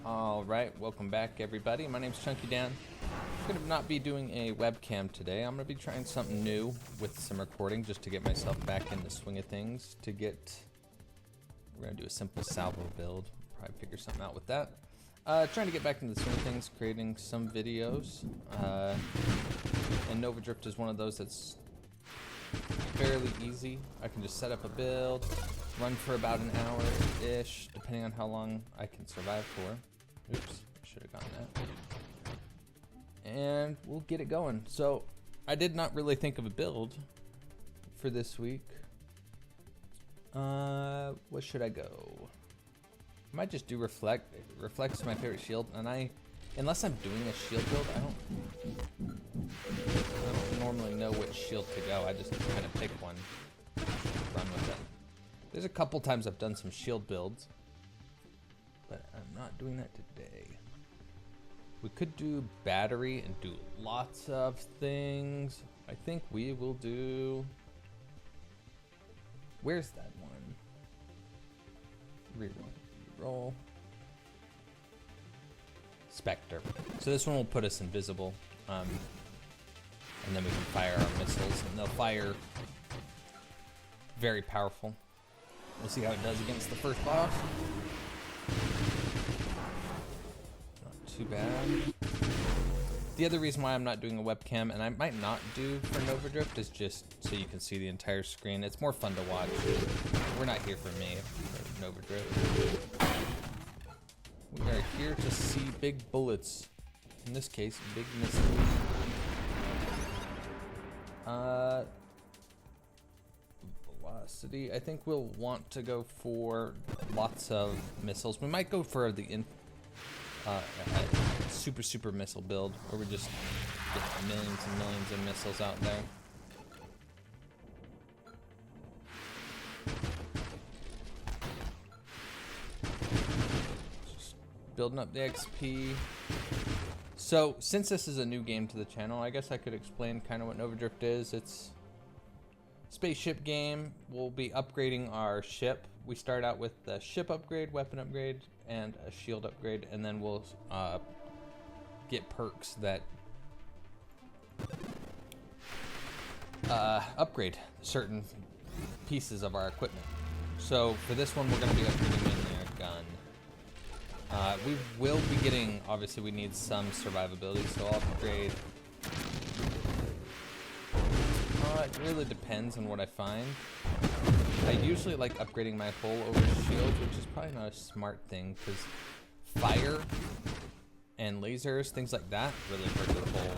Alright, welcome back everybody. My name's Chunky Dan. I'm going to not be doing a webcam today. I'm going to be trying something new with some recording just to get myself back in the swing of things. We're going to do a simple salvo build. Probably figure something out with that. Trying to get back into the swing of things, creating some videos. And Nova Drift is one of those that's fairly easy. I can just set up a build, run for about an hour-ish, depending on how long I can survive for. Oops, should have gotten that. And we'll get it going. So, I did not really think of a build for this week. What should I go? I might just do Reflect. Reflect's my favorite shield, and unless I'm doing a shield build, I don't normally know which shield to go. I just kind of pick one, run with it. There's a couple times I've done some shield builds, but I'm not doing that today. We could do battery and do lots of things. I think we will do... Where's that one? Reroll. Spectre. So this one will put us invisible. And then we can fire our missiles, and they'll fire very powerful. We'll see how it does against the first boss. Not too bad. The other reason why I'm not doing a webcam, and I might not do for Nova Drift, is just so you can see the entire screen. It's more fun to watch. We're not here for me, for Nova Drift. We are here to see big bullets. In this case, big missiles. Velocity. I think we'll want to go for lots of missiles. We might go for the super missile build, where we just get millions and millions of missiles out there. Just building up the XP. So, since this is a new game to the channel, I guess I could explain kind of what Nova Drift is. It's a spaceship game. We'll be upgrading our ship. We start out with the ship upgrade, weapon upgrade, and a shield upgrade, and then we'll get perks that upgrade certain pieces of our equipment. So, for this one, we're going to be upgrading mainly our gun. We will be getting, obviously we need some survivability, so I'll upgrade. It really depends on what I find. I usually like upgrading my hull over shields, which is probably not a smart thing, because fire and lasers, things like that, really hurt the hull.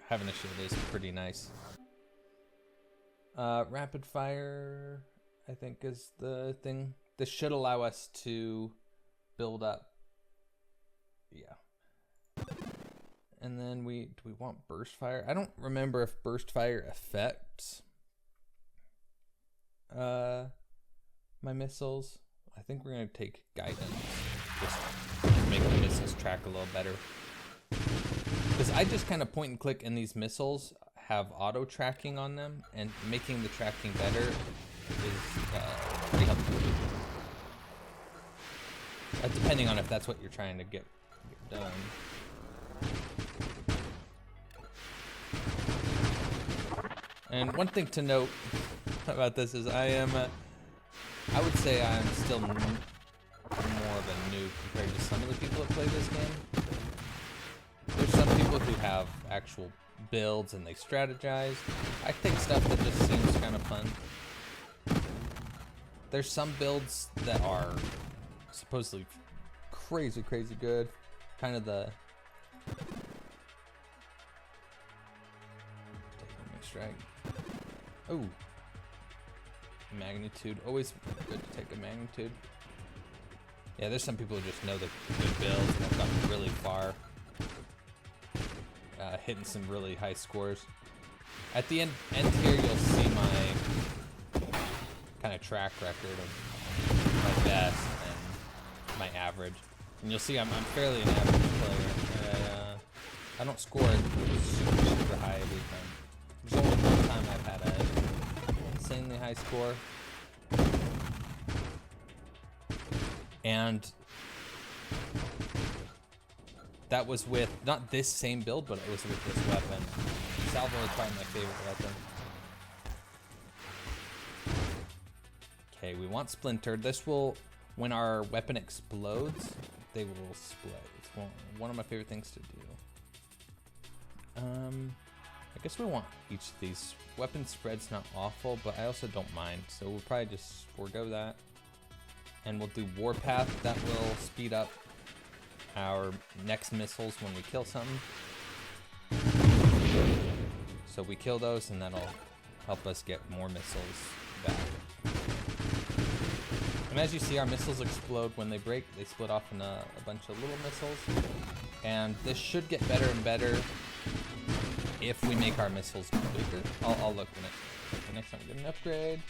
Having a shield is pretty nice. Rapid fire, I think, is the thing. This should allow us to build up, yeah. And then do we want burst fire? I don't remember if burst fire affects my missiles. I think we're gonna take guidance, just to make the missiles track a little better. Because I just kind of point and click, and these missiles have auto tracking on them, and making the tracking better is pretty helpful. Depending on if that's what you're trying to get done. And one thing to note about this is I would say I'm still more of a noob compared to some of the people that play this game. There's some people who have actual builds and they strategize. I take stuff that just seems kind of fun. There's some builds that are supposedly crazy good. Kind of the strike. Oh, magnitude. Always good to take a magnitude. Yeah, there's some people who just know the good builds and have gotten really far, hitting some really high scores. At the end here, you'll see my kind of track record of my best and my average, and you'll see I'm fairly an average player. I don't score super high every time. There's only one time I've had an insanely high score. And That was with, not this same build, but it was with this weapon. Salvo is probably my favorite weapon. Okay, we want splintered. This will, when our weapon explodes, they will split. It's one of my favorite things to do. I guess we want each of these. Weapon spread's not awful, but I also don't mind. So we'll probably just forego that. And we'll do Warpath. That will speed up our next missiles when we kill something. So we kill those and that'll help us get more missiles back. And as you see, our missiles explode when they break. They split off in a bunch of little missiles. And this should get better and better if we make our missiles bigger. I'll look next time we get an upgrade.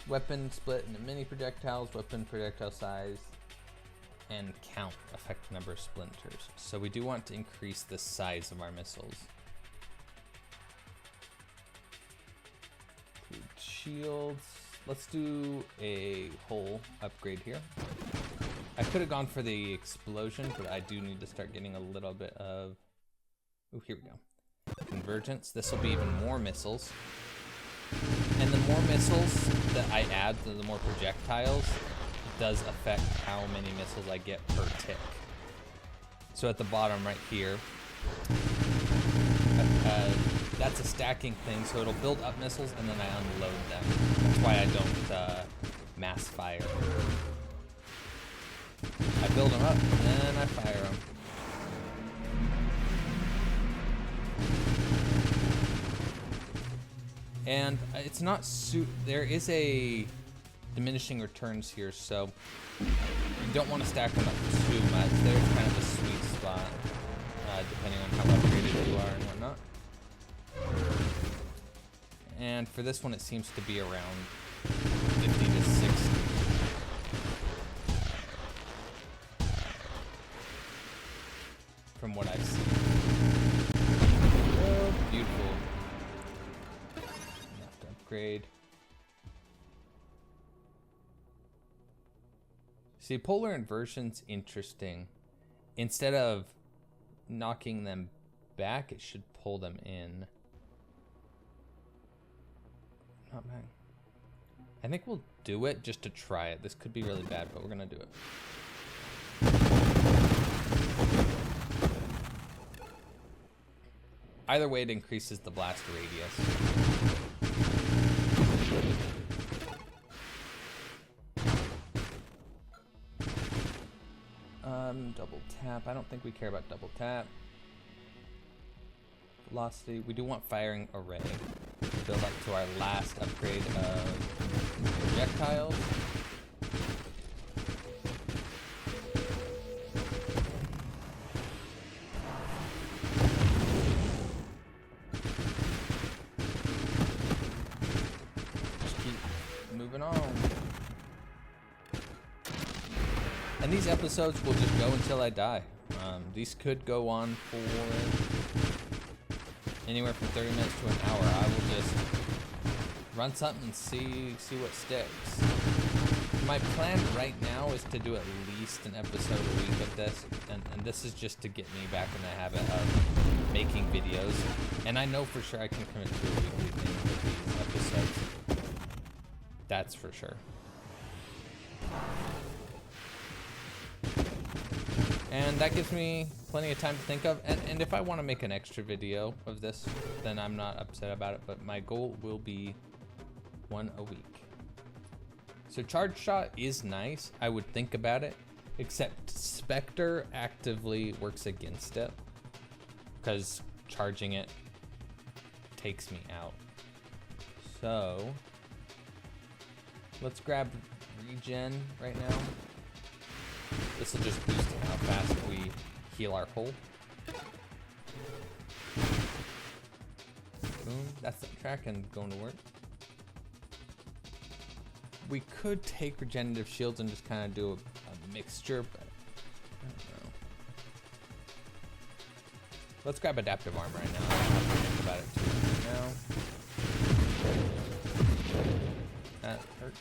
Weapon split into mini projectiles, weapon projectile size, and count effective number of splinters. So we do want to increase the size of our missiles. Include shields. Let's do a whole upgrade here. I could have gone for the explosion, but I do need to start getting a little bit of... Oh, here we go. Convergence. This will be even more missiles. And the more missiles that I add, the more projectiles, it does affect how many missiles I get per tick. So at the bottom right here, that's a stacking thing, so it'll build up missiles and then I unload them. That's why I don't mass fire. I build them up and then I fire them. And it's not there is a diminishing returns here, so you don't want to stack them up too much. There's kind of a sweet spot, depending on how upgraded you are and whatnot. And for this one, it seems to be around 50 to 60. From what I've seen. Oh, beautiful. Enough to upgrade. See, polar inversion's interesting. Instead of knocking them back, it should pull them in. Not bad. I think we'll do it just to try it. This could be really bad, but we're gonna do it. Either way, it increases the blast radius. Double tap. I don't think we care about double tap. Velocity. We do want firing array. Build up to our last upgrade of projectiles. Just keep moving on. And these episodes will just go until I die. These could go on for anywhere from 30 minutes to an hour. I will just run something and see what sticks. My plan right now is to do at least an episode a week of this, and this is just to get me back in the habit of making videos. And I know for sure I can commit to a weekly thing with these episodes. That's for sure. And that gives me plenty of time to think of. And if I want to make an extra video of this, then I'm not upset about it. But my goal will be one a week. So charge shot is nice. I would think about it. Except Spectre actively works against it. Because charging it takes me out. So let's grab regen right now. This will just boost how fast we heal our hull. Boom, that's the track and going to work. We could take regenerative shields and just kind of do a mixture, but I don't know. Let's grab adaptive armor right now. I don't have to think about it too much now. That hurts.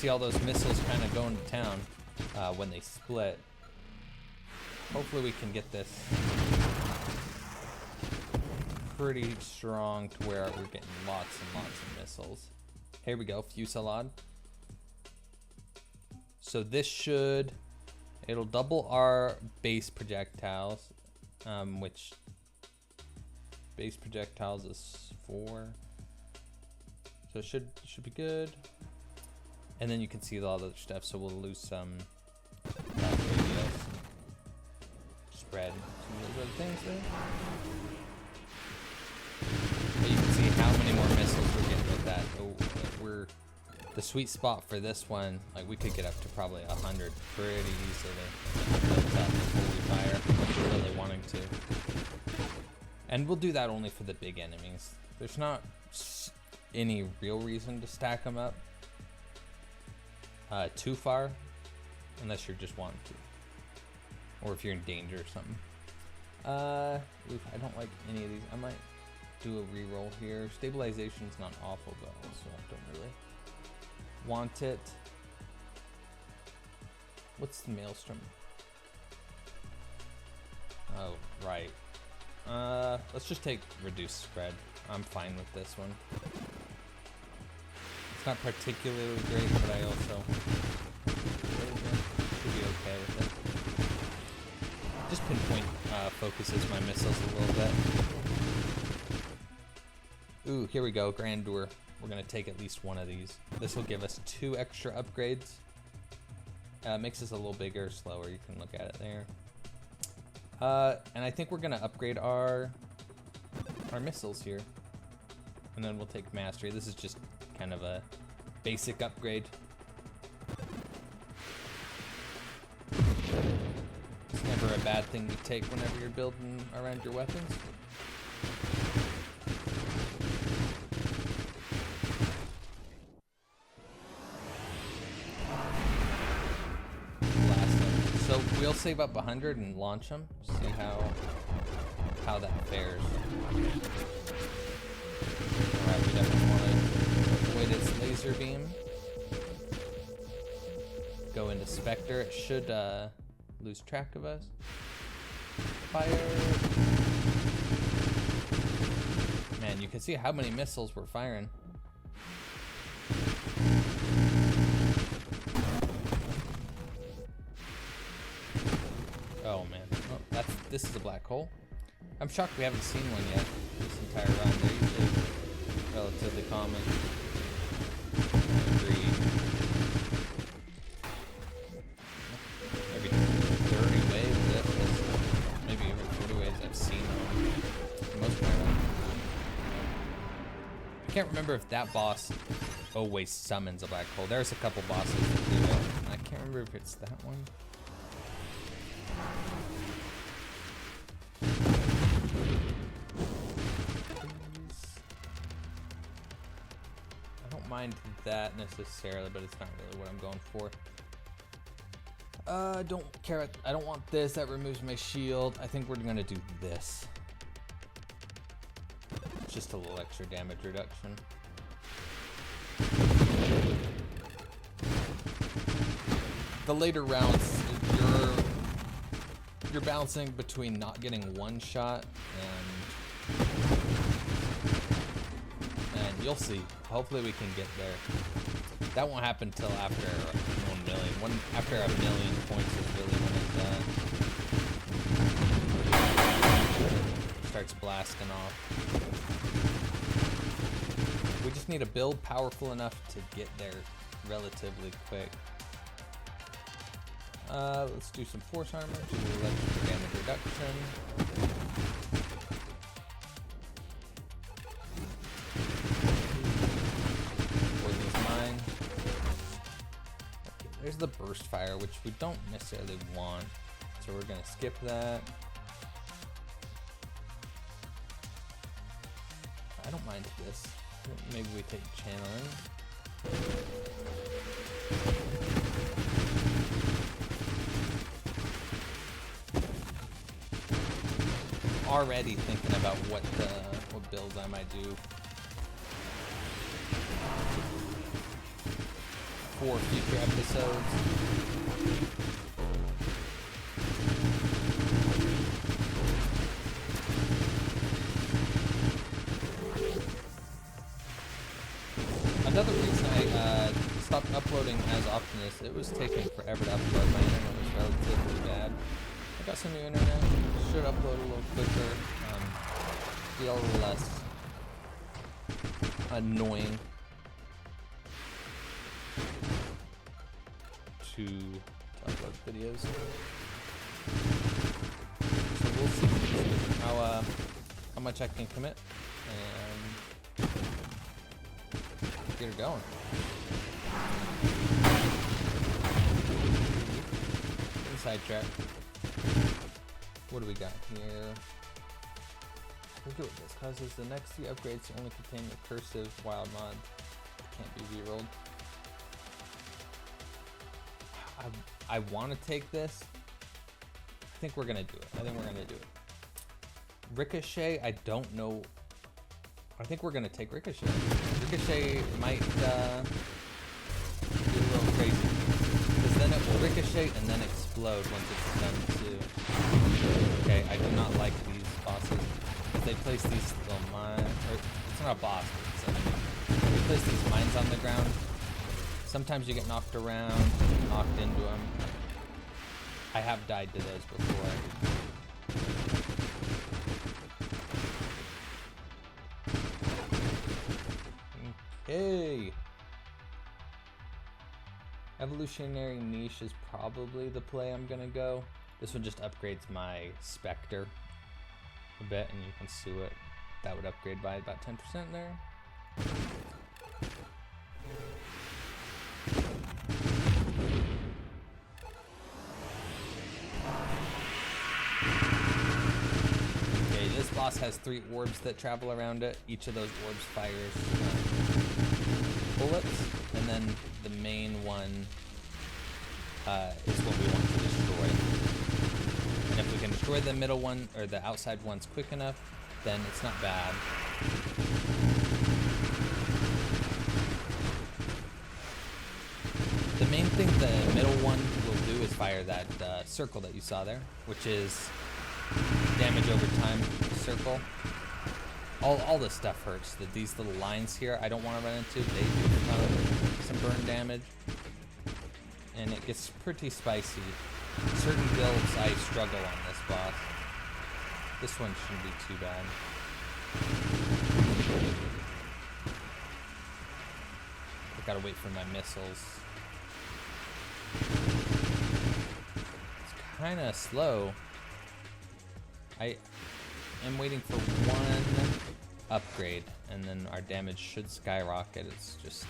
see all those missiles kind of going to town when they split. Hopefully we can get this pretty strong to where we're getting lots and lots of missiles. Here we go, fusillade. So this should, it'll double our base projectiles, which base projectiles is 4. So it should be good. And then you can see all the other stuff, so we'll lose some radios. Spread some of those other things there. But you can see how many more missiles we're getting with that. Oh, we're the sweet spot for this one. Like we could get up to probably 100 pretty easily before we fire if we're really wanting to. And we'll do that only for the big enemies. There's not any real reason to stack them up too far, unless you're just wanting to, or if you're in danger or something. I don't like any of these. I might do a reroll here. Stabilization's not awful, but also I don't really want it. What's the maelstrom? Oh, right. Let's just take reduced spread. I'm fine with this one. It's not particularly great, but I also should be okay with it. Just pinpoint focuses my missiles a little bit. Ooh, here we go, Grandeur. We're gonna take at least one of these. This will give us 2 extra upgrades. Makes us a little bigger, slower. You can look at it there. And I think we're gonna upgrade our missiles here, and then we'll take mastery. This is just kind of a basic upgrade. It's never a bad thing to take whenever you're building around your weapons. So we'll save up 100 and launch them. See how that fares. Alright, we definitely want to avoid its laser beam. Go into Spectre. It should lose track of us. Fire. Man, you can see how many missiles we're firing. Oh man, oh, this is a black hole. I'm shocked we haven't seen one yet this entire run. They're usually relatively common. Agreed. Every 30 waves, maybe every 40 waves I've seen them. Most of my run. I can't remember if that boss always summons a black hole. There's a couple bosses that do it. I can't remember if it's that one. I don't mind that necessarily, but it's not really what I'm going for. Don't care. I don't want this. That removes my shield. I think we're gonna do this. Just a little extra damage reduction. The later rounds, you're balancing between not getting one shot and you'll see. Hopefully we can get there. That won't happen till after 1 million. After 1 million points is really when it starts blasting off. We just need a build powerful enough to get there relatively quick. Let's do some force armor to do electric damage reduction. Poison's mine. Okay, there's the burst fire, which we don't necessarily want, so we're gonna skip that. I don't mind this. Maybe we take channeling. Already thinking about what builds I might do. for future episodes. Another reason I stopped uploading as often is it was taking forever to upload. My internet was relatively bad. I got some new internet. Should upload a little quicker. Be a little less annoying to upload videos. So we'll see how much I can commit and get her going. Sidetrack. What do we got here? We're good with this. Causes the next few upgrades to only contain recursive wild mod. Can't be rerolled. I want to take this. I think we're gonna do it. Ricochet, I don't know. I think we're gonna take Ricochet. Ricochet might be a little crazy, because then it will ricochet and then explode once it's done too. Okay, I do not like these bosses. If they place these little mines, or it's not a boss, it's an enemy. If they place these mines on the ground, sometimes you get knocked around, knocked into them. I have died to those before. Okay. Evolutionary niche is probably the play I'm gonna go. This one just upgrades my Spectre a bit, and you can sue it. That would upgrade by about 10% there. Okay, this boss has 3 orbs that travel around it. Each of those orbs fires bullets, and then the main one is what we want to destroy. And if we can destroy the middle one, or the outside ones quick enough, then it's not bad. The main thing the middle one will do is fire that circle that you saw there, which is damage over time circle. All this stuff hurts. These little lines here I don't want to run into. They do some burn damage, and it gets pretty spicy. Certain builds I struggle on this boss. This one shouldn't be too bad. I gotta wait for my missiles. It's kinda slow. I am waiting for one upgrade, and then our damage should skyrocket. It's just,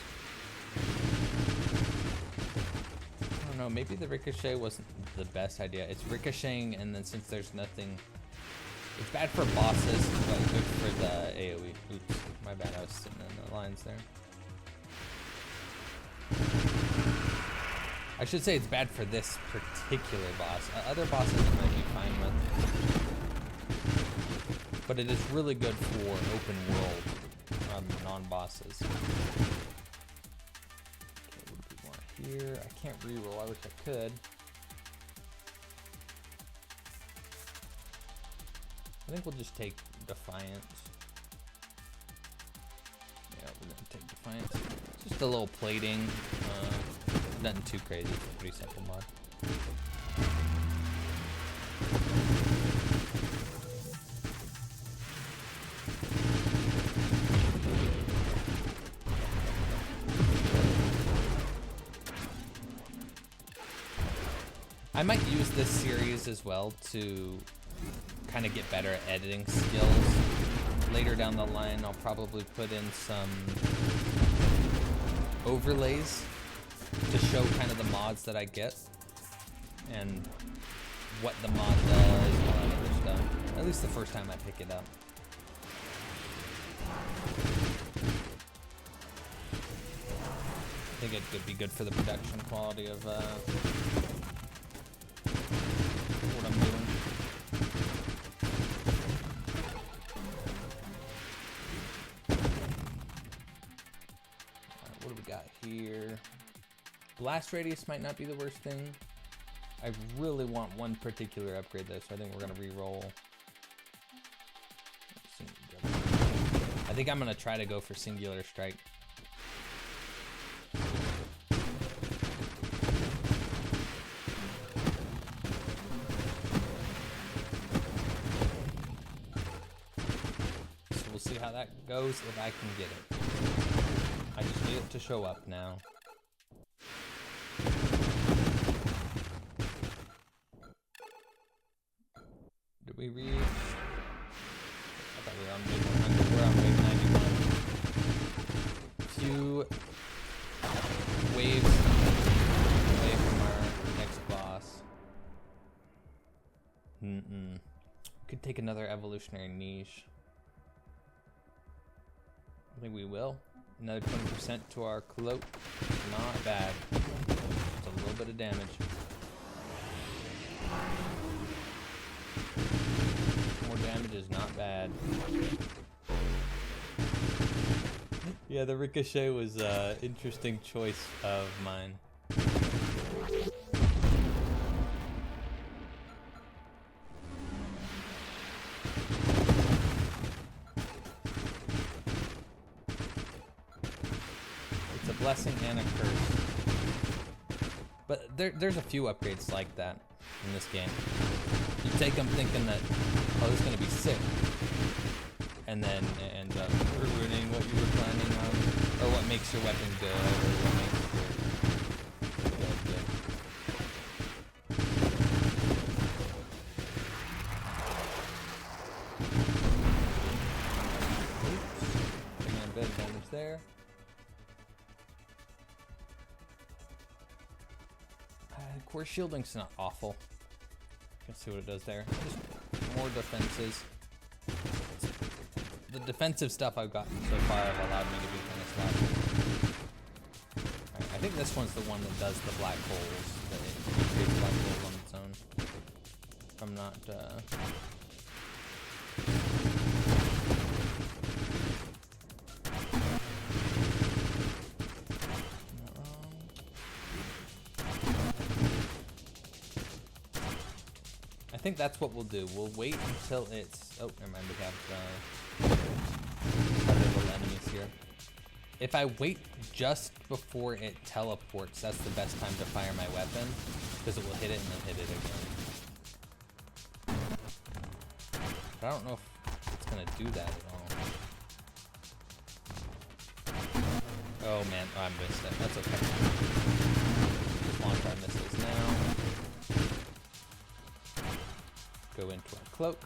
I don't know, maybe the ricochet wasn't the best idea. It's ricocheting, and then since there's nothing, it's bad for bosses, but good for the AoE. Oops, my bad, I was sitting in the lines there. I should say it's bad for this particular boss. Other bosses it might be fine with. But it is really good for open world non-bosses. Okay, what do we want here? I can't reroll. I wish I could. I think we'll just take Defiance. Yeah, we're gonna take Defiance. It's just a little plating. Nothing too crazy. It's a pretty simple mod. I might use this series as well to kind of get better at editing skills. Later down the line, I'll probably put in some overlays to show kind of the mods that I get and what the mod does and all that other stuff. At least the first time I pick it up. I think it could be good for the production quality of what I'm doing. Alright, what do we got here? Blast radius might not be the worst thing. I really want one particular upgrade though, so I think we're gonna re-roll. I think I'm gonna try to go for singular strike. So we'll see how that goes if I can get it. I just need it to show up now. Did we reach? I thought we were on wave 100. We're on wave 91. Few waves away from our next boss. Could take another evolutionary niche. I think we will. Another 20% to our cloak. Not bad. It's a little bit of damage. More damage is not bad. Yeah, the ricochet was an interesting choice of mine. It's a blessing and a curse. But there's a few upgrades like that in this game. You take them thinking that, oh, this is going to be sick, and then it ends up ruining what you were planning on, or what makes your weapon good, or what makes your build good. Oops, taking a bit of damage there. Core shielding's not awful. Let's see what it does there. Just more defenses. The defensive stuff I've gotten so far have allowed me to be kind of sloppy. Right, I think this one's the one that does the black holes. That it creates black holes on its own. If I'm not... I think that's what we'll do. We'll wait until it's... Oh, never mind. We have other little enemies here. If I wait just before it teleports, that's the best time to fire my weapon, because it will hit it and then hit it again. But I don't know if it's going to do that at all. Oh man, oh, I missed it. That's okay. Just launch our missiles now. Go into our cloak.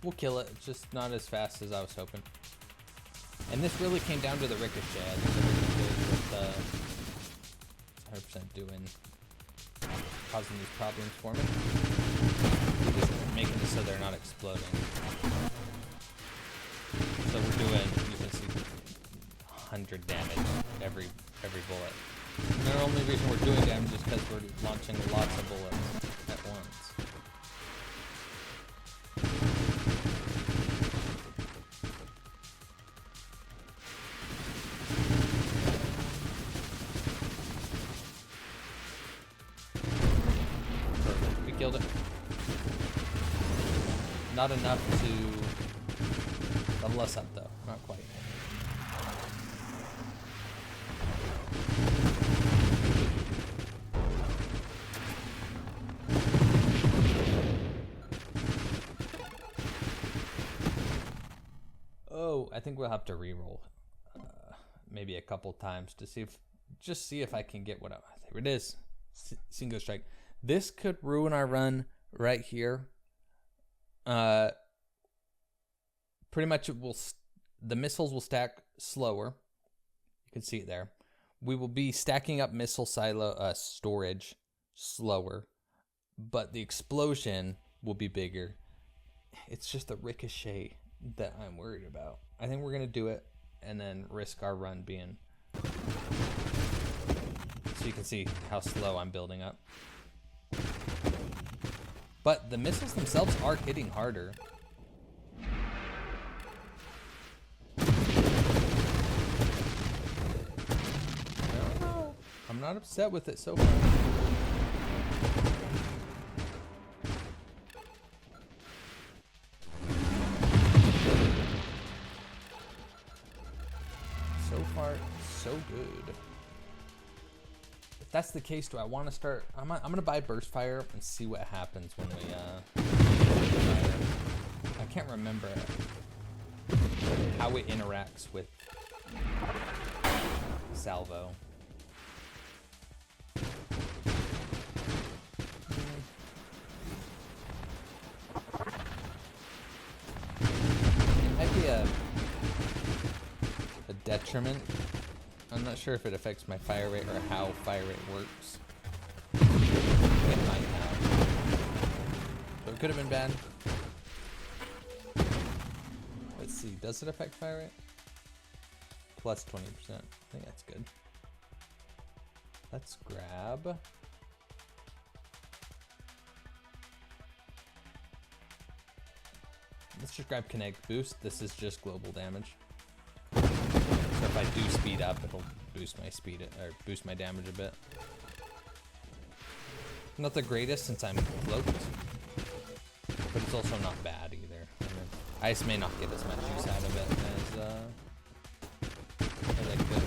We'll kill it, it's just not as fast as I was hoping. And this really came down to the ricochet. I think the ricochet is what 100% doing, causing these problems for me. Just making it so they're not exploding. So we're doing, you can see, 100 damage every bullet. And the only reason we're doing damage is because we're launching lots of bullets at once. Perfect. We killed it. Not enough to level us up though. Not quite. Oh, I think we'll have to re-roll maybe a couple times to see if, just see if I can get what I, there it is, single strike. This could ruin our run right here. Pretty much it will, the missiles will stack slower. You can see it there. We will be stacking up missile silo storage slower, but the explosion will be bigger. It's just the ricochet that I'm worried about. I think we're gonna do it and then risk our run being, so you can see how slow I'm building up. But the missiles themselves are hitting harder. not upset with it so far. So far, so good. If that's the case, do I want to start? I'm gonna buy burst fire and see what happens when we fire. I can't remember how it interacts with salvo. It might be a detriment. I'm not sure if it affects my fire rate or how fire rate works. It might have. So it could have been bad. Let's see, does it affect fire rate? Plus 20%. I think that's good. Let's grab. Let's just grab kinetic boost. This is just global damage. So if I do speed up, it'll boost my speed or boost my damage a bit. Not the greatest since I'm cloaked, but it's also not bad either. I just may not get as much use out of it as I could.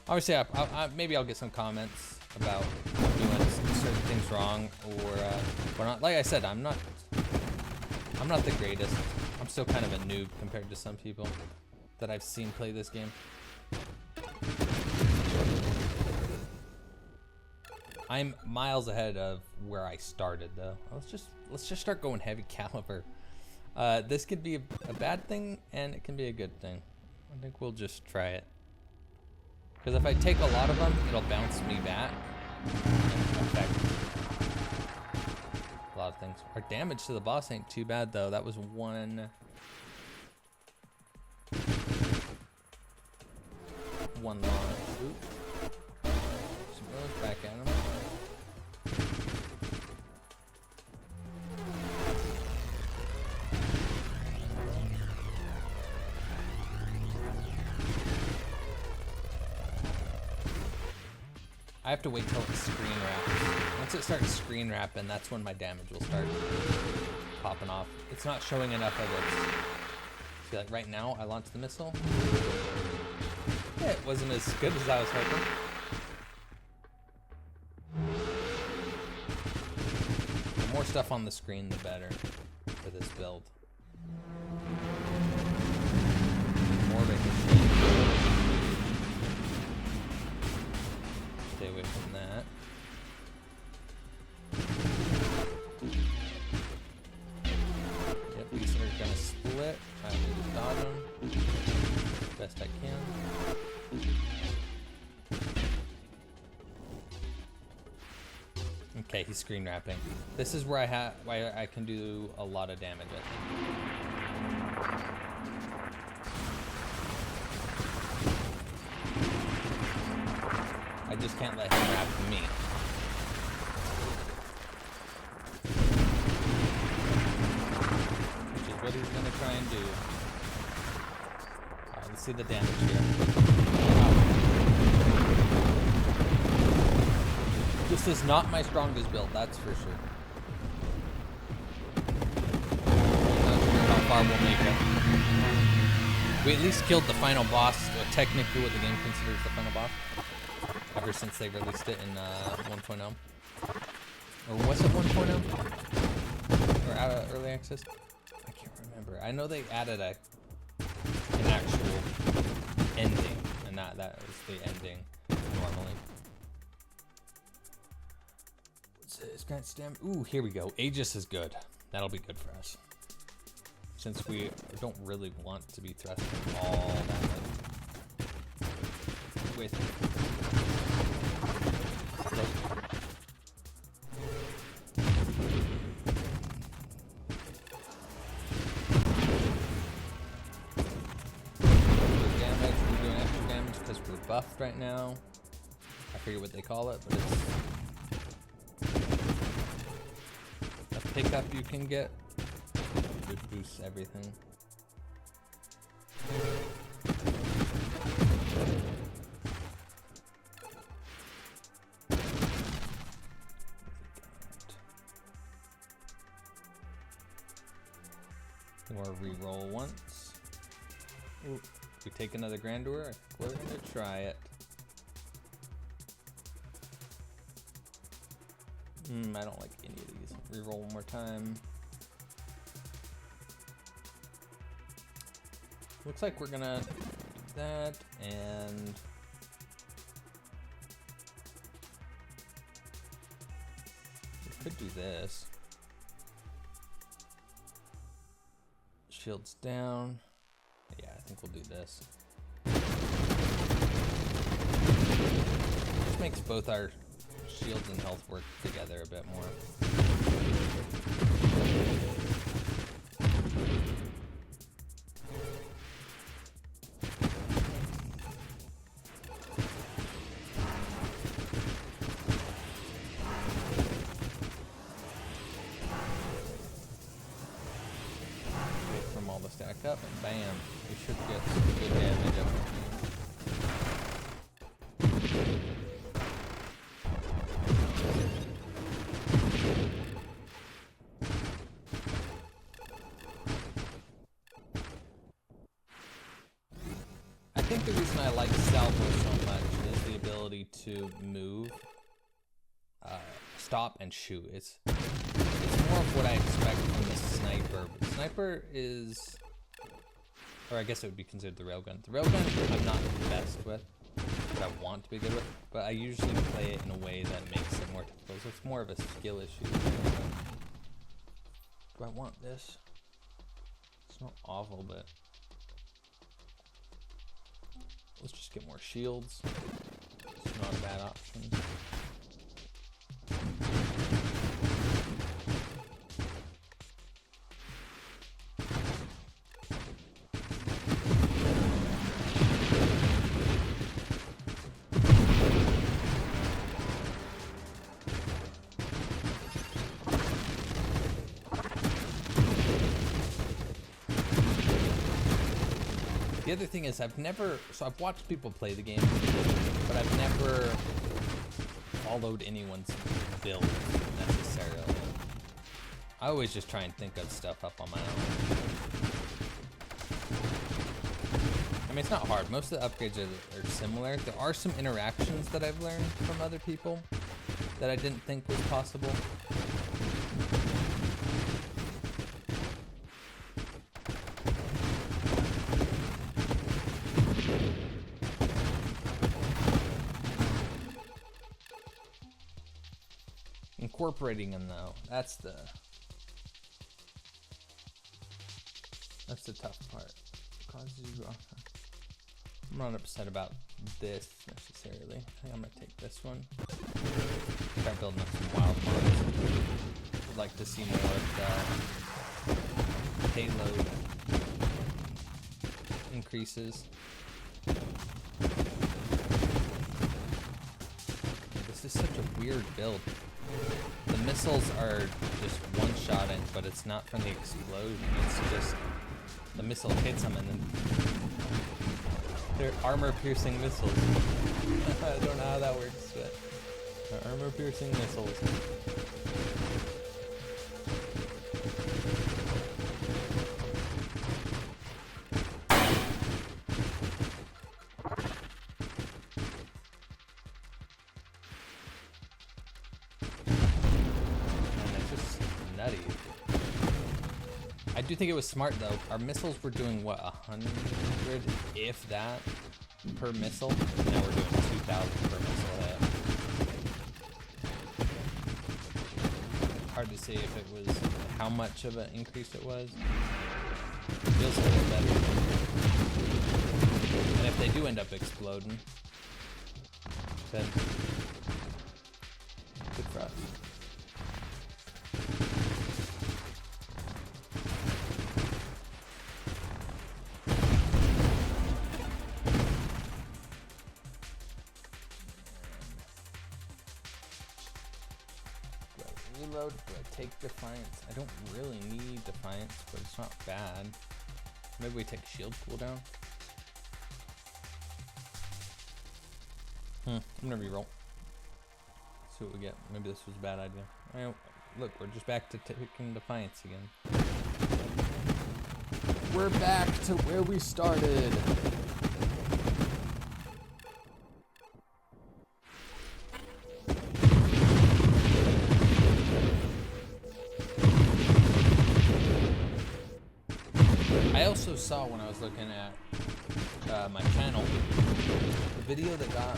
Obviously, maybe I'll get some comments about doing certain things wrong or not. Like I said, I'm not the greatest. I'm still kind of a noob compared to some people that I've seen play this game. I'm miles ahead of where I started though. Let's just start going heavy caliber. This could be a bad thing and it can be a good thing. I think we'll just try it. Because if I take a lot of them, it'll bounce me back and affect a lot of things. Our damage to the boss ain't too bad though. That was one launch. Oop. Some arrows back at him. I have to wait till it screen wraps. Once it starts screen wrapping, that's when my damage will start popping off. It's not showing enough of it. See, like right now, I launched the missile. Yeah, it wasn't as good as I was hoping. The more stuff on the screen, the better for this build. More ricochet. Stay away from that. Yep, these are gonna split. I need to dodge them best I can. Okay, he's screen wrapping. This is where I can do a lot of damage, I think. I just can't let him wrap me. Which is what he's gonna try and do. Alright, let's see the damage here. Wow. This is not my strongest build, that's for sure. Not sure how far we'll make it. We at least killed the final boss, technically what the game considers the final boss. Ever since they released it in 1.0. Or was it 1.0? Or out of early access? I can't remember. I know they added an actual ending, and that was the ending normally. What's this? Grant stem. Ooh, here we go. Aegis is good. That'll be good for us. Since we don't really want to be thrusting all that with damage. We're doing extra damage because we're buffed right now. I forget what they call it, but it's a pickup you can get, which boosts everything. Or re-roll once. Ooh, we take another grandeur. We're gonna try it. I don't like any of these. Re-roll one more time. Looks like we're gonna do that, and we could do this. Shields down. Yeah, I think we'll do this. This makes both our shields and health work together a bit more. Wait for them all to stack up, and bam, we should get some good damage up here. I think the reason I like salvo so much is the ability to move, stop, and shoot. It's more of what I expect from the sniper. But the sniper is, or I guess it would be considered the railgun. The railgun I'm not the best with, but I want to be good with. But I usually play it in a way that makes it more difficult. So it's more of a skill issue. Do I want this? It's not awful, but let's just get more shields. It's not a bad option. The other thing is I've watched people play the game, but I've never followed anyone's build necessarily. I always just try and think of stuff up on my own. I mean, it's not hard. Most of the upgrades are similar. There are some interactions that I've learned from other people that I didn't think was possible. Incorporating them though, that's the tough part. Causes you I'm not upset about this necessarily. I think I'm gonna take this one. Start building up some wild mods. I'd like to see more of the payload increases. This is such a weird build. The missiles are just one-shotting, but it's not from the explosion. It's just the missile hits them and then they're armor-piercing missiles. I don't know how that works, but they're armor-piercing missiles. I do think it was smart though. Our missiles were doing what, 100, if that, per missile. Now we're doing 2,000 per missile hit. Hard to say if it was how much of an increase it was. It feels a little better. And if they do end up exploding, then good for us. Reload, do I take Defiance? I don't really need Defiance, but it's not bad. Maybe we take shield cooldown. I'm gonna reroll. See what we get. Maybe this was a bad idea. Look, we're just back to taking Defiance again. we're back to where we started. I also saw when I was looking at my channel, the video that got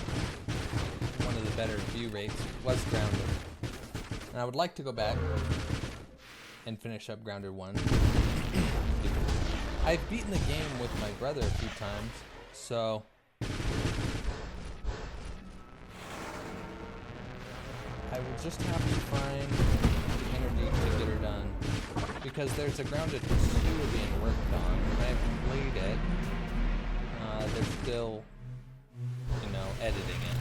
one of the better view rates was Grounded. And I would like to go back and finish up Grounded 1. I've beaten the game with my brother a few times, so I will just have to find the energy to get her done. Because there's a Grounded 2 being worked on, and I've played it. They're still, editing it.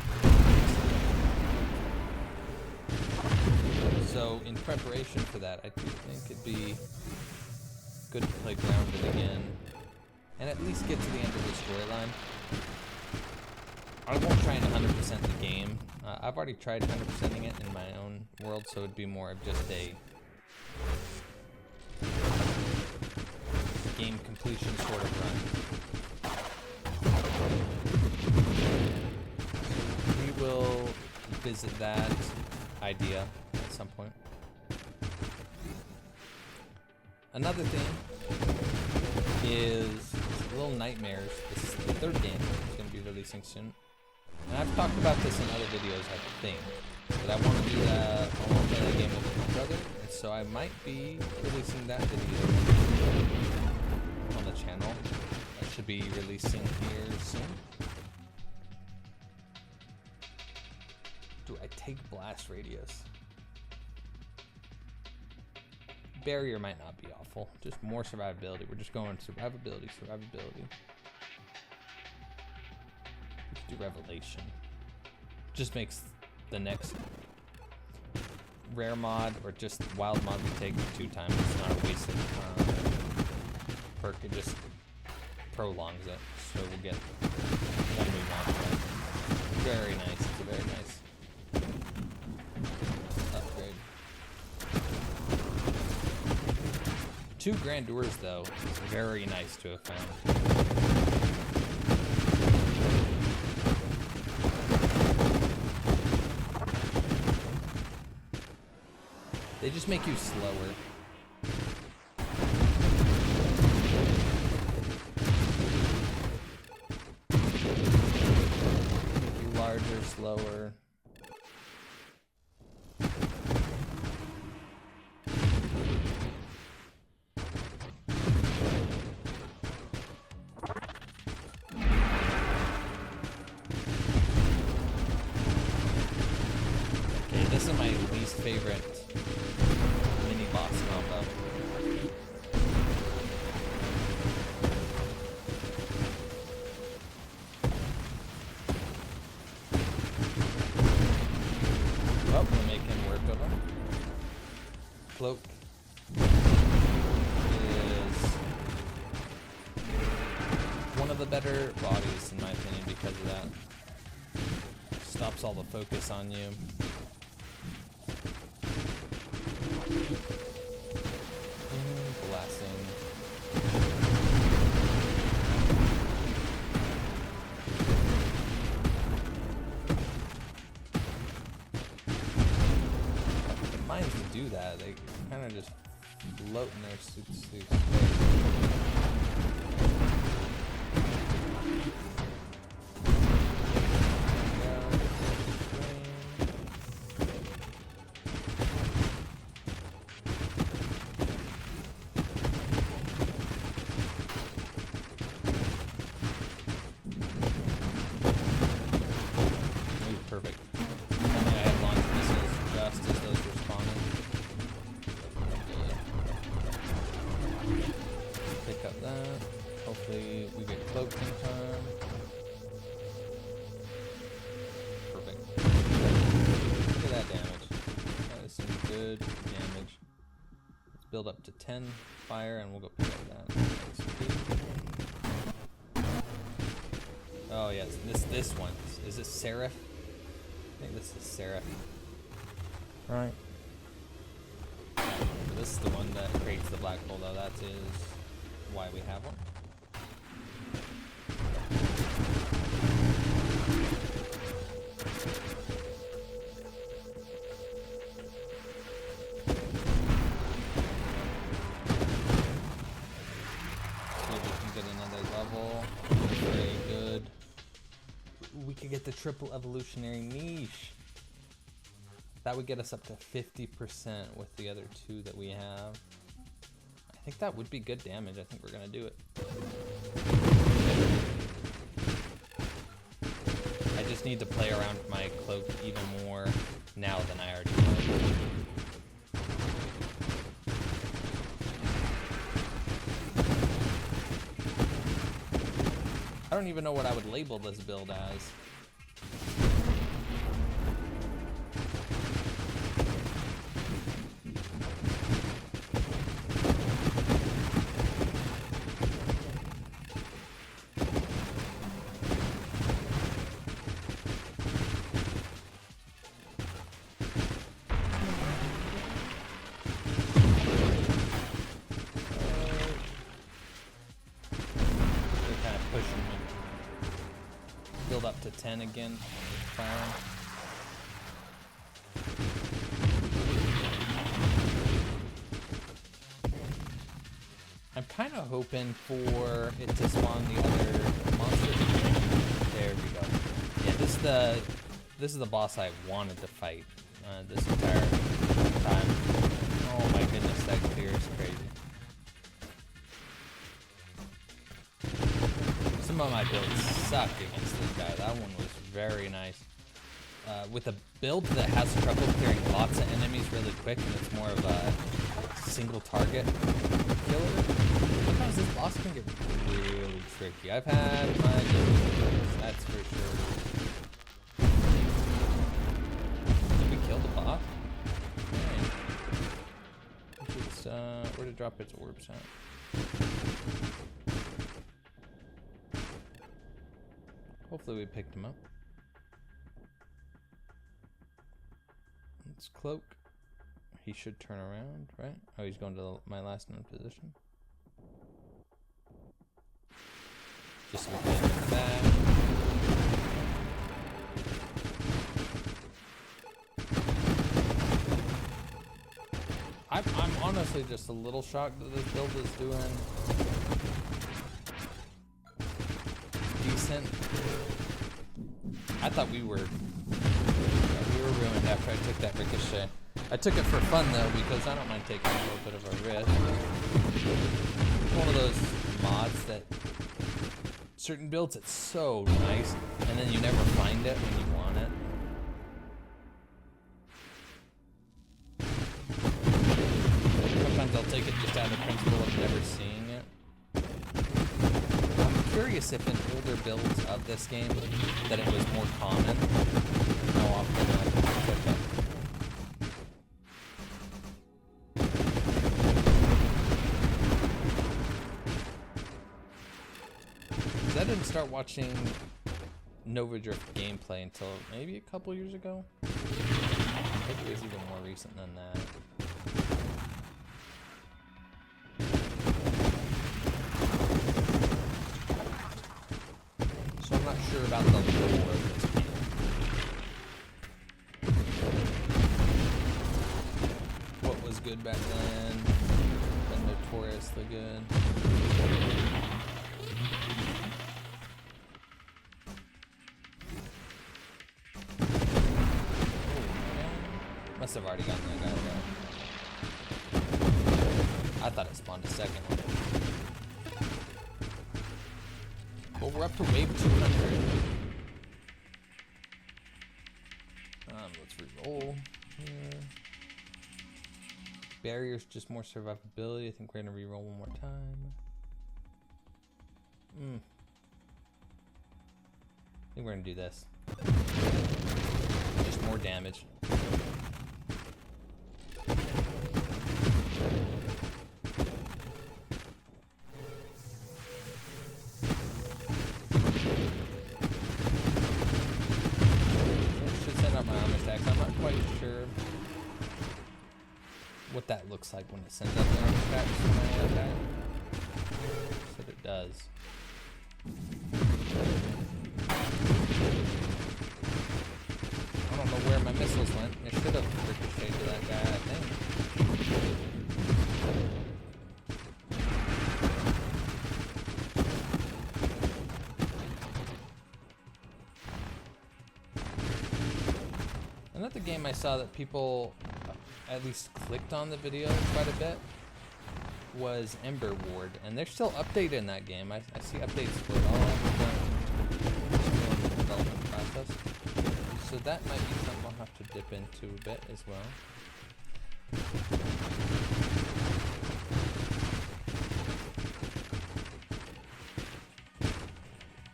So, in preparation for that, I do think it'd be good to play Grounded again, and at least get to the end of the storyline. I won't try and 100% the game. I've already tried 100%ing it in my own world, so it'd be more of just a game completion sort of run. We will visit that idea at some point. Another thing is Little Nightmares. This is the third game that's going to be releasing soon. And I've talked about this in other videos, I think. But I want to do that, I want to play that game with my brother. And so I might be releasing that video on the channel. That should be releasing here soon. Do I take blast radius? Barrier might not be awful. Just more survivability. We're just going survivability. Let's do revelation. Just makes the next rare mod or just wild mod we take 2 times. It's not a wasted perk. It just prolongs it. So we'll get one we want. Very nice. It's a very nice upgrade. 2 Grandeurs, though, is very nice to have found. They just make you slower. Make you larger, slower. This is my least favorite mini boss combo. Oh, we're making work of him. Cloak is one of the better bodies in my opinion because of that. Stops all the focus on you. Blasting. The mines to do that, they kind of just float in their suits. Perfect. I had launched missiles just as those were spawning. Pick up that. Hopefully we get cloaked in time. Perfect. Look at that damage. That is some good damage. Let's build up to 10 fire and we'll go pick up that. Oh yes, this one. Is this Seraph? I think this is Seraph. Right. This is the one that creates the black hole though. That is why we have one. See if we can get another level. Very good. We could get the triple evolutionary niche. That would get us up to 50% with the other two that we have. I think that would be good damage. I think we're gonna do it. I just need to play around with my cloak even more now than I already know. I don't even know what I would label this build as. Build up to 10 again, firing. I'm kind of hoping for it to spawn the other monster. There we go. Yeah, this is the boss I wanted to fight this entire time. Oh my goodness, that clear is crazy. Some of my builds suck against this guy. That one was very nice. With a build that has trouble clearing lots of enemies really quick and it's more of a single target killer, sometimes this boss can get really tricky. I've had my difficulties, that's for sure. Did we kill the boss? Okay. Where to drop its orbs at? Hopefully we picked him up. Let's cloak. He should turn around, right? Oh, he's going to my last known position. Just so we can get back. I'm honestly just a little shocked that this build is doing decent. I thought we were ruined after I took that ricochet. I took it for fun though because I don't mind taking a little bit of a risk. It's one of those mods that certain builds it's so nice and then you never find it when you want it. Sometimes I'll take it just out of the principle of never seeing it. I'm curious if in older builds of this game that it was more common. How often I took it. I didn't start watching Nova Drift gameplay until maybe a couple years ago. I think it was even more recent than that. So I'm not sure about the lore of this game. What was good back then? Been notoriously good. Must have already gotten that guy though. I thought it spawned a second one. Well, we're up to wave 200. Let's re-roll here. Barriers, just more survivability. I think we're gonna re-roll one more time. I think we're gonna do this. Just more damage. I'm not quite sure what that looks like when it sends out the armor stacks for my attack. was. I don't know where my missiles went. It should have ricocheted to that guy, I think. Another game I saw that people at least clicked on the video quite a bit was Ember Ward, and they're still updating that game. I see updates for it all the development process. So that might be something I'll have to dip into a bit as well.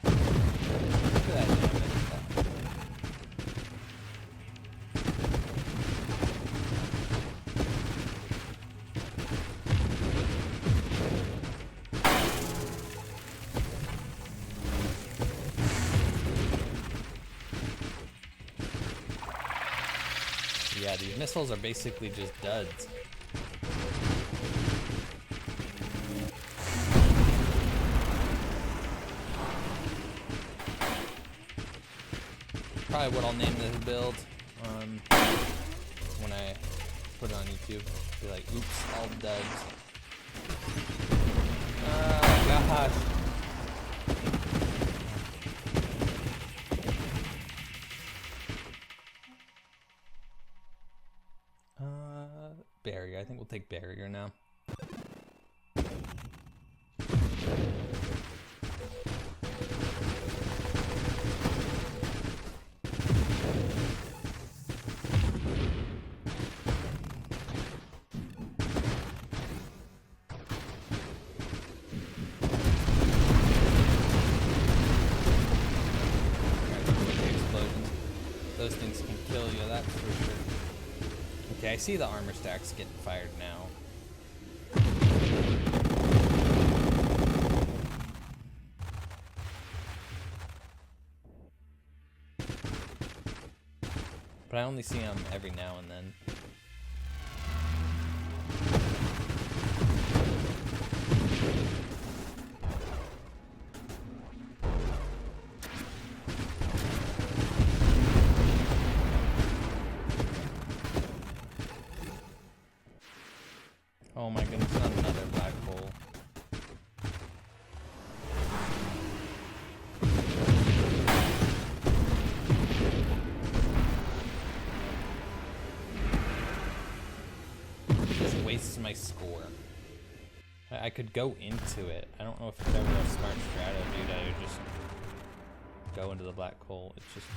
Look at that damage. Yeah, these missiles are basically just duds. Probably what I'll name this build when I put it on YouTube. Be like, oops, all duds. Oh gosh. Barrier. I think we'll take barrier now. Explosions. Those things can kill you, that's for sure. Okay, I see the armor stacks getting fired now. But I only see them every now and then. Oh my goodness, not another black hole. It just wastes my score. I could go into it. I don't know if it's ever a smart strategy to just go into the black hole. It's just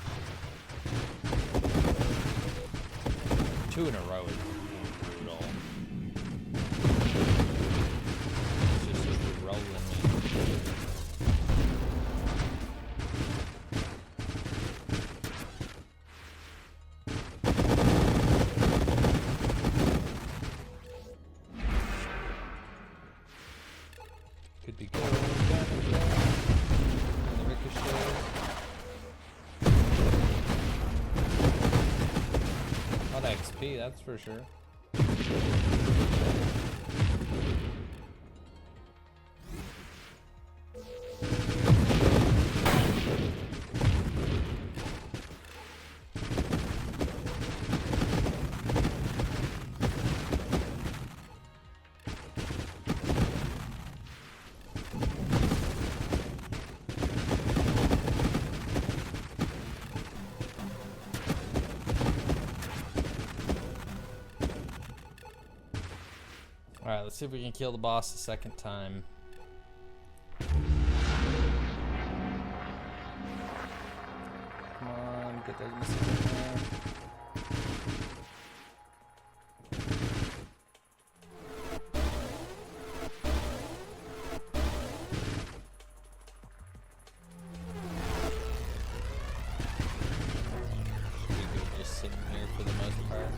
2 in a row is brutal. It's just rolling me. Could be good. The ricochet. A lot of XP, that's for sure. Alright, let's see if we can kill the boss a second time. Come on, get those missiles in there. Should be good just sitting here for the most part.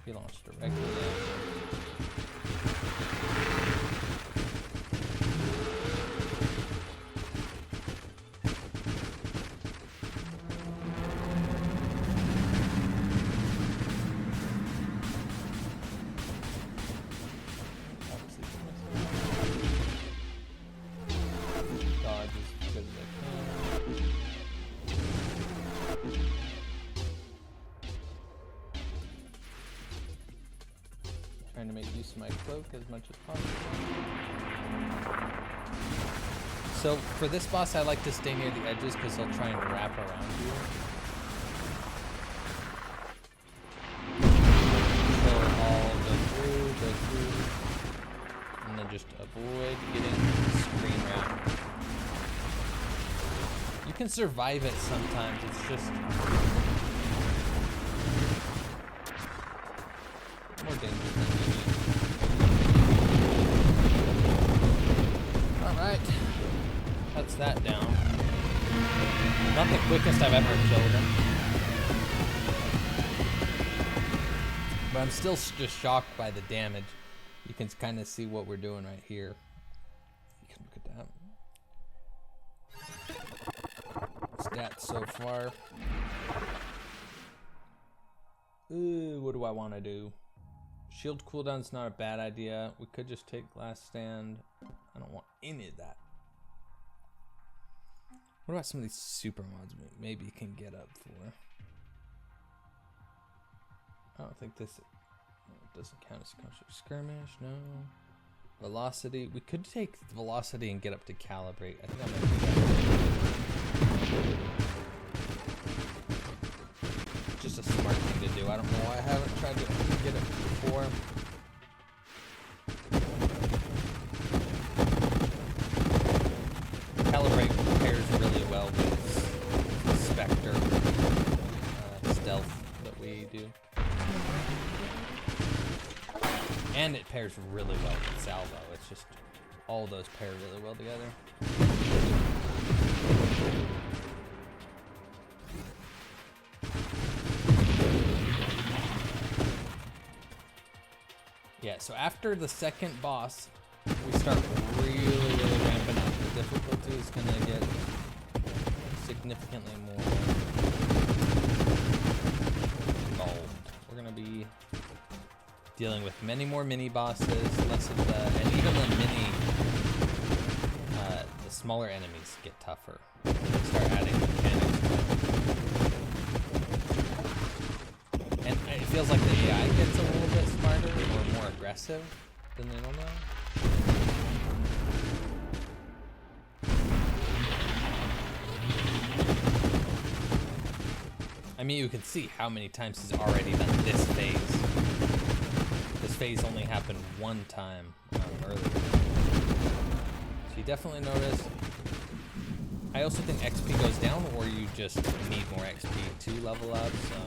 He launched directly down. trying to make use of my cloak as much as possible. So for this boss, I like to stay near the edges because he'll try and wrap around you. So I'll go through, and then just avoid getting screen wrapped. You can survive it sometimes, it's just more dangerous than you need. Alright, that's that down. Not the quickest I've ever killed him. But I'm still just shocked by the damage. You can kind of see what we're doing right here. You can look at that. Stats so far. Ooh, what do I want to do? Shield cooldown's not a bad idea. We could just take last stand. I don't want any of that. What about some of these super mods maybe you can get up for? I don't think this doesn't count as skirmish, no. Velocity, we could take velocity and get up to calibrate. I think I might do that. Just a smart thing to do. I don't know why I haven't tried to get it before. Calibrate pairs really well with Spectre stealth that we do. And it pairs really well with Salvo. It's just all those pair really well together. Yeah, so after the second boss, we start really ramping up. The difficulty is going to get significantly more involved. We're going to be dealing with many more mini bosses, less of the, and even the the smaller enemies get tougher. We start adding mechanics. And it feels like the AI gets a little bit smarter or more aggressive than they normally are. I mean, you can see how many times he's already done this phase. This phase only happened one time earlier. So you definitely notice. I also think XP goes down, or you just need more XP to level up, so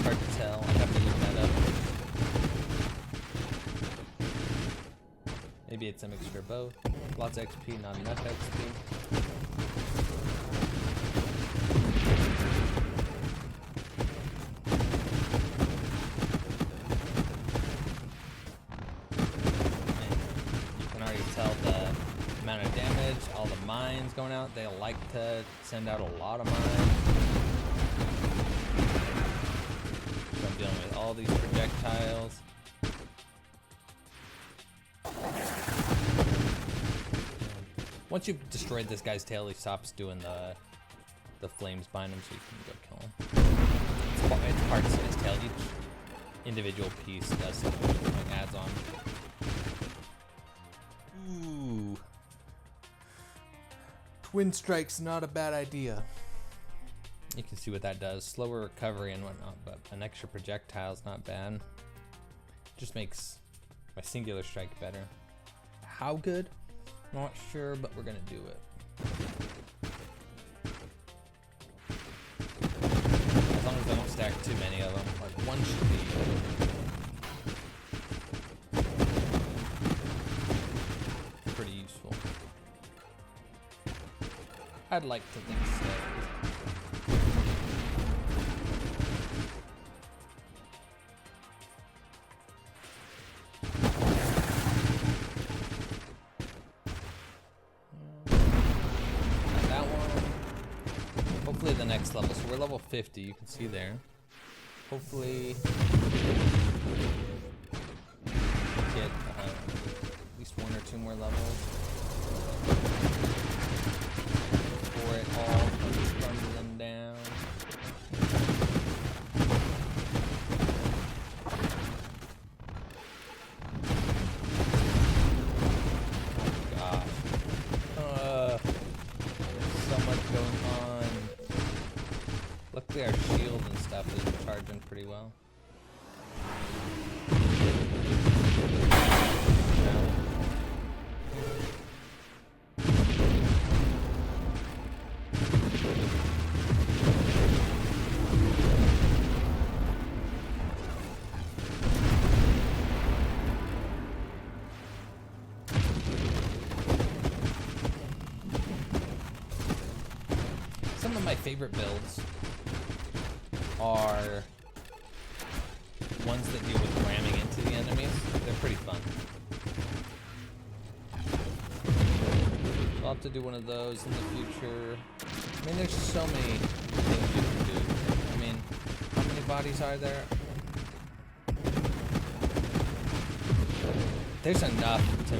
hard to tell. I have to look that up. Maybe it's a mixture of both. Lots of XP, not enough XP. All the mines going out. They like to send out a lot of mines. So I'm dealing with all these projectiles. Once you've destroyed this guy's tail, he stops doing the flames behind him, so you can go kill him. It's parts of his tail. Each individual piece does something, like adds on. Ooh. Twin strike's not a bad idea. You can see what that does. Slower recovery and whatnot, but an extra projectile's not bad. Just makes my singular strike better. How good? Not sure, but we're gonna do it. As long as I don't stack too many of them, like one should be. Pretty useful. I'd like to think so. Got that one. Hopefully the next level. So we're level 50, you can see there. Hopefully get at least 1 or 2 more levels. For it all comes crumbling down. charging pretty well. Some of my favorite builds are ones that deal with ramming into the enemies. They're pretty fun. I'll have to do one of those in the future. I mean, there's so many things you can do. I mean, how many bodies are there? There's enough to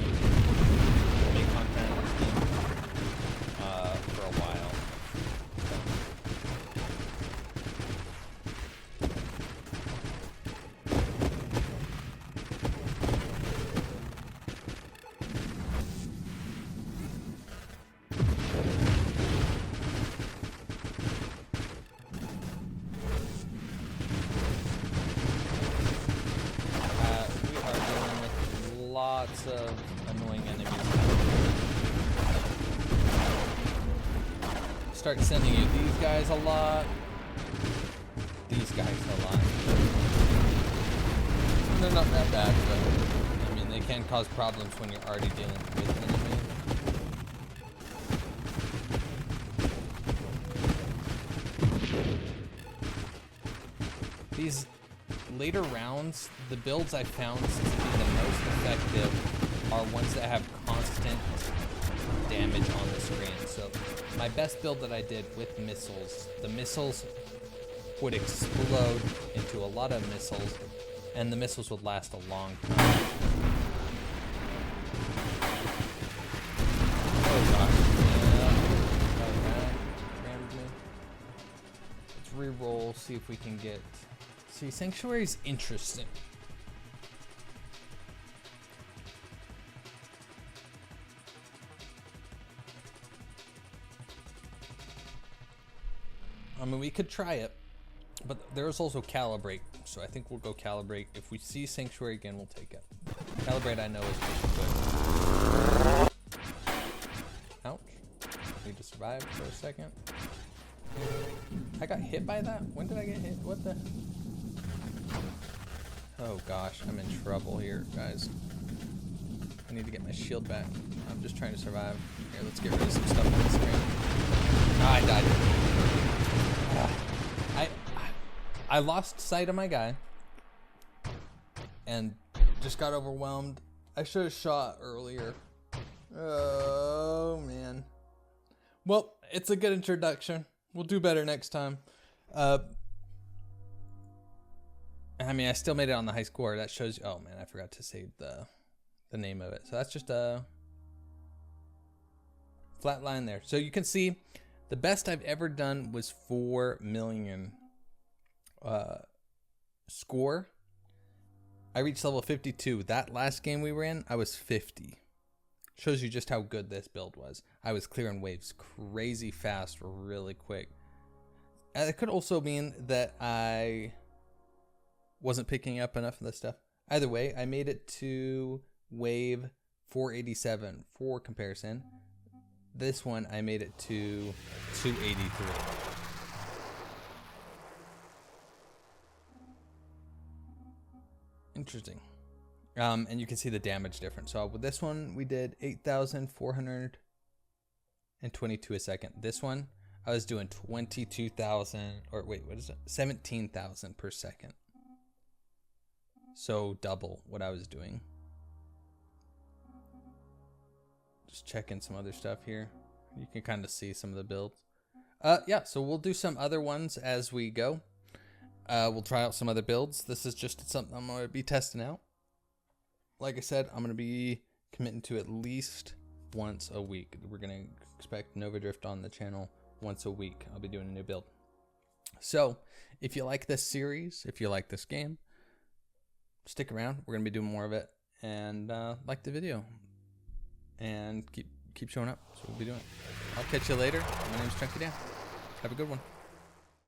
make content on this game for a while. Lots of annoying enemies. Start sending you these guys a lot. These guys a lot. They're not that bad, but I mean they can cause problems when you're already dealing with enemies. These later rounds, the builds I found to be the most effective are ones that have constant damage on the screen. So my best build that I did with missiles, the missiles would explode into a lot of missiles, and the missiles would last a long time. Oh gosh. Yeah. Okay. Rammed me. Let's re-roll, see if we can get... See, Sanctuary's interesting. I mean, we could try it, but there's also Calibrate, so I think we'll go Calibrate. If we see Sanctuary again, we'll take it. Calibrate, I know, is pretty good. Ouch. Need to survive for a second. I got hit by that? When did I get hit? What the... Oh gosh, I'm in trouble here, guys. I need to get my shield back. I'm just trying to survive. Here, let's get rid of some stuff on the screen. Ah, I died. I lost sight of my guy and just got overwhelmed. I should have shot earlier. Oh man. Well, it's a good introduction. We'll do better next time. I mean, I still made it on the high score. That shows you. Oh man, I forgot to save the name of it. So that's just a flat line there. So you can see the best I've ever done was 4 million score. I reached level 52. That last game we were in, I was 50. Shows you just how good this build was. I was clearing waves crazy fast, really quick. And it could also mean that I wasn't picking up enough of this stuff. Either way, I made it to wave 487 for comparison. This one, I made it to 283. Interesting. And you can see the damage difference. So with this one, we did 8,422 a second. This one, I was doing 22,000, or wait, what is it? 17,000 per second. So double what I was doing. Just checking some other stuff here. You can kind of see some of the builds. Yeah, so we'll do some other ones as we go. We'll try out some other builds. This is just something I'm going to be testing out. Like I said, I'm going to be committing to at least once a week. We're going to expect Nova Drift on the channel once a week. I'll be doing a new build. So if you like this series, if you like this game, stick around. We're going to be doing more of it. And like the video. And keep showing up. So we'll be doing it. I'll catch you later. My name's Chunky Dan. Have a good one.